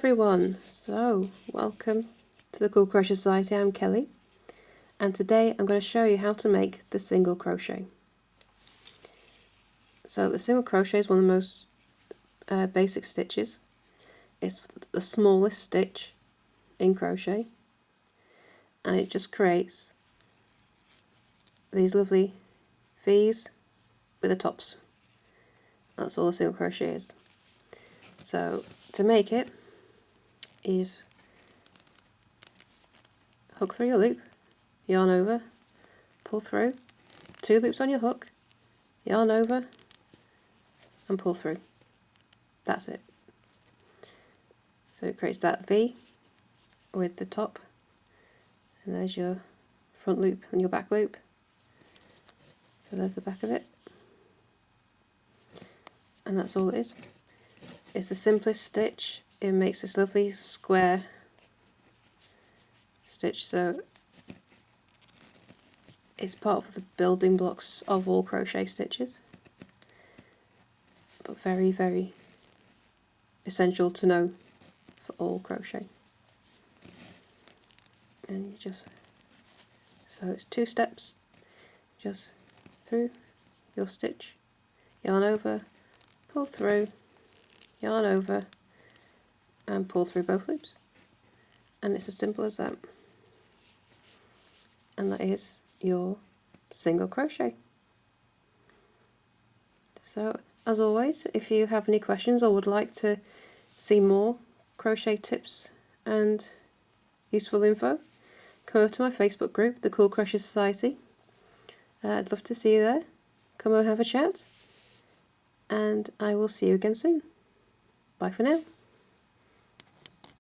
everyone, so welcome to the Cool Crochet Society. I'm Kelly, and today I'm going to show you how to make the single crochet. So the single crochet is one of the most basic stitches. It's the smallest stitch in crochet, and it just creates these lovely V's with the tops. That's all the single crochet is. So to make it is hook through your loop, yarn over, pull through, 2 loops on your hook, yarn over and pull through. That's it. So it creates that V with the top, and there's your front loop and your back loop. So there's the back of it, and that's all it is. It's the simplest stitch. It makes this lovely square stitch, so it's part of the building blocks of all crochet stitches, but very, very essential to know for all crochet. And you just, so it's 2 steps, just through your stitch, yarn over, pull through, yarn over and pull through both loops, and it's as simple as that. And that is your single crochet. So as always, if you have any questions or would like to see more crochet tips and useful info, come over to my Facebook group, the Cool Crochet Society. I'd love to see you there. Come over and have a chat, and I will see you again soon. Bye for now.